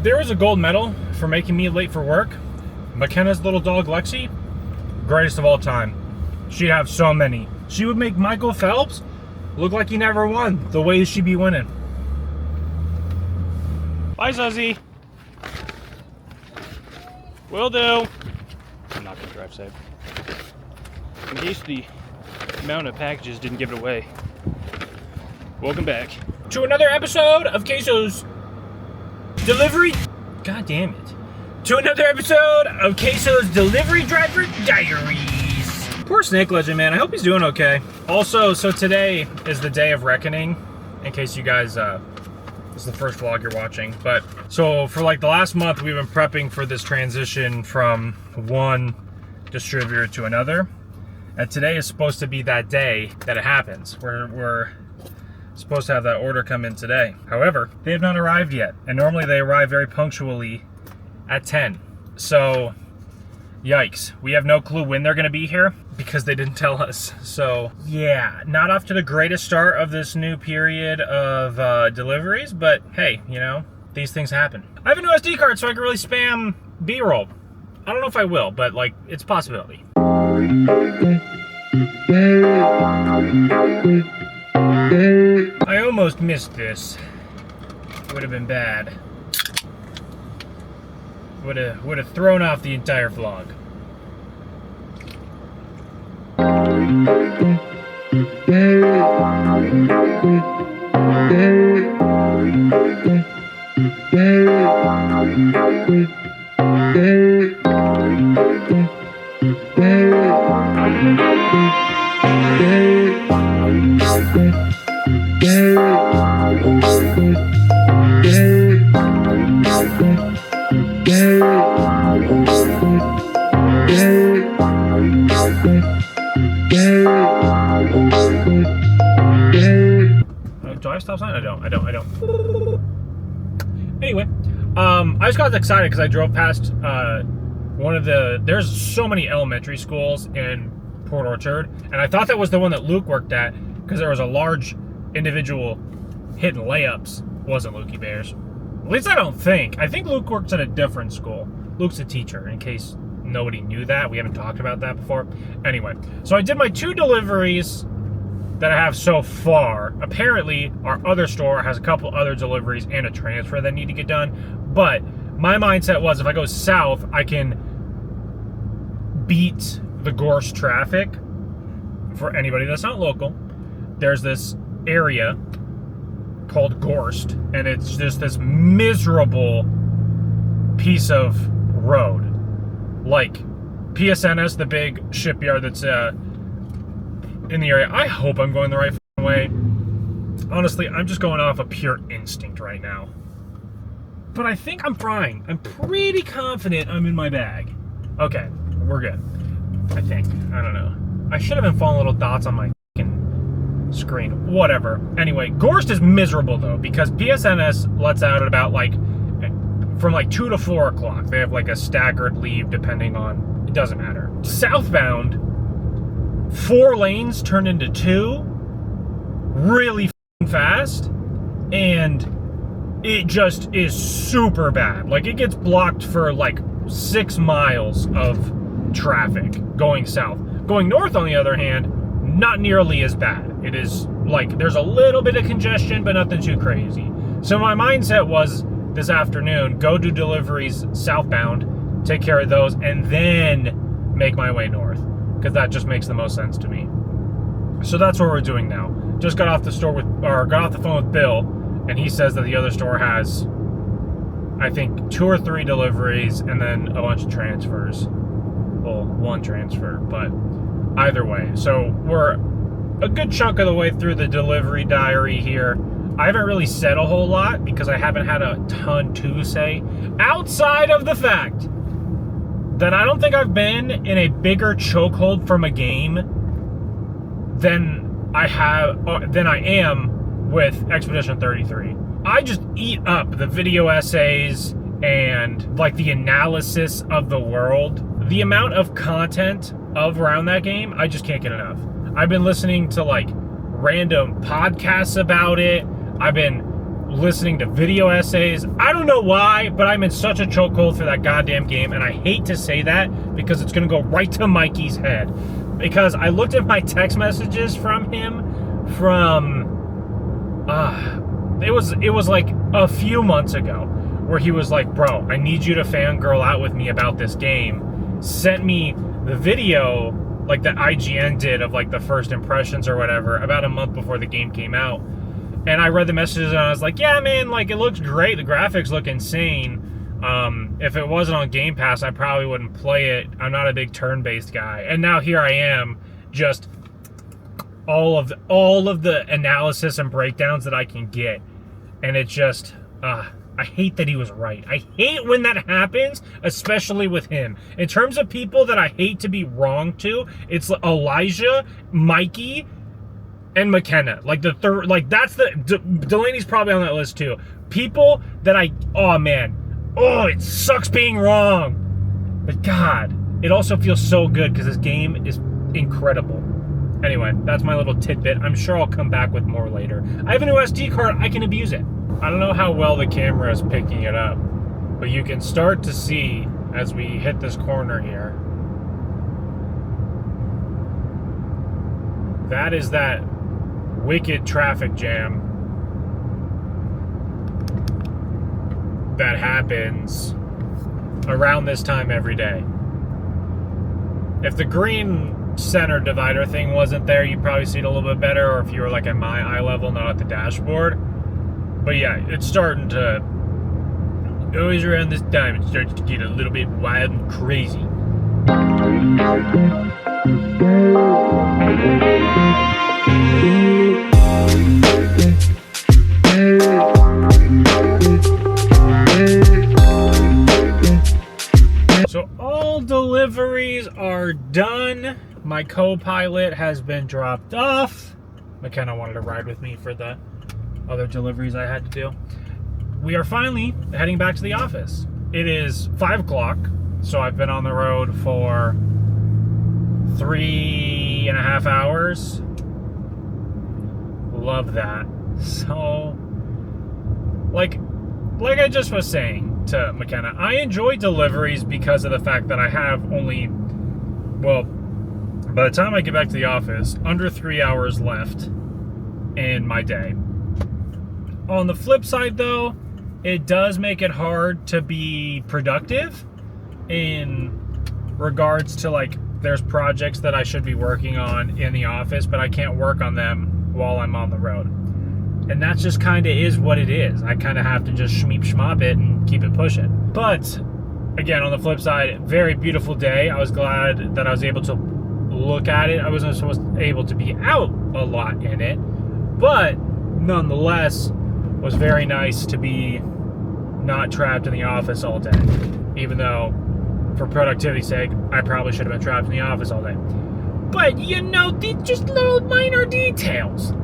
There is a gold medal for making me late for work. McKenna's little dog, Lexi, greatest of all time. She'd have so many. She would make Michael Phelps look like he never won, the way she'd be winning. Bye, Suzy. Will do. I'm not gonna drive safe. In case the amount of packages didn't give it away. Welcome back to another episode of Queso's Delivery. God damn it. To another episode of Queso's Delivery Driver Diaries. Poor Snake Legend, man. I hope he's doing okay. Also, so today is the day of reckoning. In case you guys, this is the first vlog you're watching. But, so for like the last month, we've been prepping for this transition from one distributor to another. And today is supposed to be that day that it happens. We're supposed to have that order come in today. However, they have not arrived yet. And normally they arrive very punctually at 10. So, yikes. We have no clue when they're gonna be here because they didn't tell us. So, yeah, not off to the greatest start of this new period of deliveries, but hey, you know, these things happen. I have a new SD card so I can really spam B-roll. I don't know if I will, but like, it's a possibility. I almost missed this. Would have been bad. Would have thrown off the entire vlog. Do I have stop sign? I don't. Anyway, I just got excited because I drove past one of there's so many elementary schools in Port Orchard, and I thought that was the one that Luke worked at because there was a large individual hitting layups. Wasn't Lukey Bears. At least I don't think. I think Luke works at a different school. Luke's a teacher, in case nobody knew that. We haven't talked about that before. Anyway, so I did my 2 deliveries that I have so far. Apparently, our other store has a couple other deliveries and a transfer that need to get done. But my mindset was if I go south, I can beat the Gorse traffic. For anybody that's not local, there's this area called Gorst, and it's just this miserable piece of road. Like PSNS, the big shipyard that's in the area. I hope I'm going the right way. Honestly, I'm just going off of pure instinct right now. But I think I'm fine. I'm pretty confident I'm in my bag. Okay, we're good. I think. I don't know. I should have been following little dots on my screen. Whatever. Anyway, Gorst is miserable though because PSNS lets out at about like from like 2 to 4 o'clock. They have like a staggered leave depending on, it doesn't matter. Southbound, 4 lanes turned into 2 really fast, and it just is super bad. Like it gets blocked for like 6 miles of traffic going south. Going north, on the other hand, not nearly as bad. It is like there's a little bit of congestion, but nothing too crazy. So my mindset was this afternoon, go do deliveries southbound, take care of those, and then make my way north, because that just makes the most sense to me. So that's what we're doing now. Just got off the phone with Bill, and he says that the other store has, I think, 2 or 3 deliveries and then a bunch of transfers. Well, 1 transfer, but either way. So we're a good chunk of the way through the delivery diary here. I haven't really said a whole lot because I haven't had a ton to say outside of the fact that I don't think I've been in a bigger chokehold from a game than I am with Expedition 33. I just eat up the video essays and like the analysis of the world. The amount of content around that game, I just can't get enough. I've been listening to like random podcasts about it. I've been listening to video essays. I don't know why, but I'm in such a chokehold for that goddamn game, and I hate to say that because it's going to go right to Mikey's head. Because I looked at my text messages from him from, it was like a few months ago, where he was like, bro, I need you to fangirl out with me about this game. Sent me the video, like that IGN did of like the first impressions or whatever, about a month before the game came out. And I read the messages and I was like, yeah, man, like it looks great. The graphics look insane. If it wasn't on Game Pass, I probably wouldn't play it. I'm not a big turn-based guy. And now here I am, just all of the analysis and breakdowns that I can get. And it just, I hate that he was right. I hate when that happens, especially with him. In terms of people that I hate to be wrong to, it's Elijah, Mikey, and McKenna. Like the third, like that's Delaney's probably on that list too. People that oh man, it sucks being wrong. But God, it also feels so good because this game is incredible. Anyway, that's my little tidbit. I'm sure I'll come back with more later. I have a new SD card, I can abuse it. I don't know how well the camera is picking it up, but you can start to see as we hit this corner here. That is that wicked traffic jam that happens around this time every day. If the green center divider thing wasn't there, you'd probably see it a little bit better, or if you were like at my eye level, not at the dashboard. But yeah, it's starting to, always around this time, it starts to get a little bit wild and crazy. So all deliveries are done. My co-pilot has been dropped off. McKenna wanted to ride with me for the other deliveries I had to do. We are finally heading back to the office. It is 5 o'clock, so I've been on the road for 3.5 hours. Love that. So, like I just was saying to McKenna, I enjoy deliveries because of the fact that I have only, well, by the time I get back to the office, under 3 hours left in my day. On the flip side, though, it does make it hard to be productive in regards to, like, there's projects that I should be working on in the office, but I can't work on them while I'm on the road. And that just kind of is what it is. I kind of have to just schmeep schmop it and keep it pushing. But, again, on the flip side, very beautiful day. I was glad that I was able to look at it. I wasn't able to be out a lot in it, but nonetheless, was very nice to be not trapped in the office all day. Even though, for productivity's sake, I probably should have been trapped in the office all day. But, you know, just little minor details.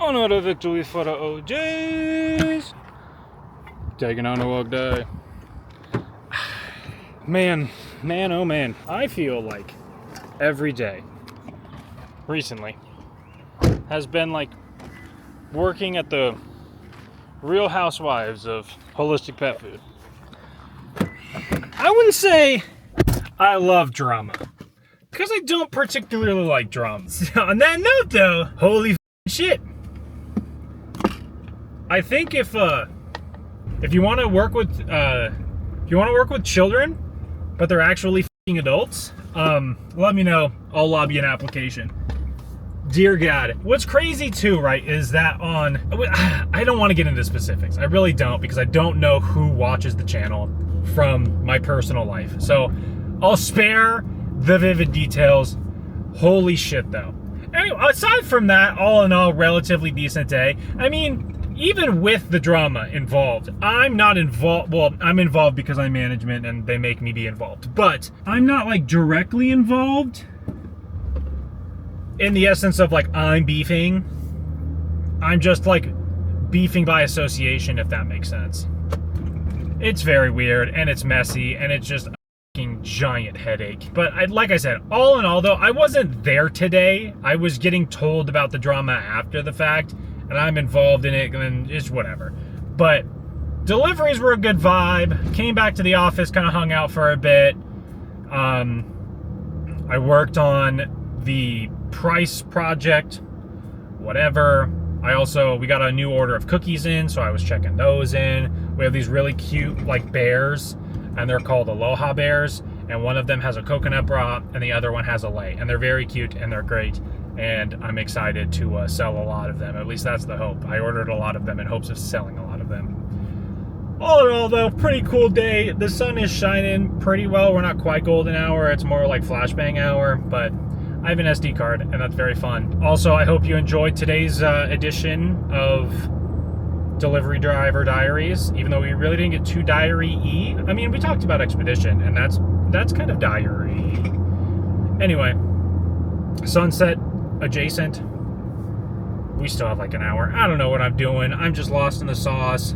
Another victory for the OJs. Taking on a walk day. Man, oh man. I feel like every day recently has been like working at the Real Housewives of holistic pet food. I wouldn't say I love drama, because I don't particularly like drama. On that note though, holy shit. I think if you want to work with children, but they're actually adults, let me know. I'll lobby an application. Dear God. What's crazy too, right, is that I don't want to get into specifics. I really don't, because I don't know who watches the channel from my personal life. So I'll spare the vivid details. Holy shit though. Anyway, aside from that, all in all, relatively decent day. I mean, even with the drama involved, I'm not involved. Well, I'm involved because I'm management and they make me be involved. But I'm not like directly involved in the essence of like I'm beefing. I'm just like beefing by association, if that makes sense. It's very weird and it's messy and it's just a fucking giant headache. But like I said, all in all though, I wasn't there today. I was getting told about the drama after the fact. And I'm involved in it, and then it's whatever. But deliveries were a good vibe. Came back to the office, kind of hung out for a bit. I worked on the price project, whatever. We got a new order of cookies in, so I was checking those in. We have these really cute, like, bears, and they're called Aloha bears. And one of them has a coconut bra, and the other one has a lei. And they're very cute, and they're great. And I'm excited to sell a lot of them. At least that's the hope. I ordered a lot of them in hopes of selling a lot of them. All in all, though, pretty cool day. The sun is shining pretty well. We're not quite golden hour. It's more like flashbang hour, but I have an SD card, and that's very fun. Also, I hope you enjoyed today's edition of Delivery Driver Diaries, even though we really didn't get too diary-y. I mean, we talked about Expedition, and that's kind of diary. Anyway, sunset adjacent. We still have like an hour. I don't know what I'm doing. I'm just lost in the sauce.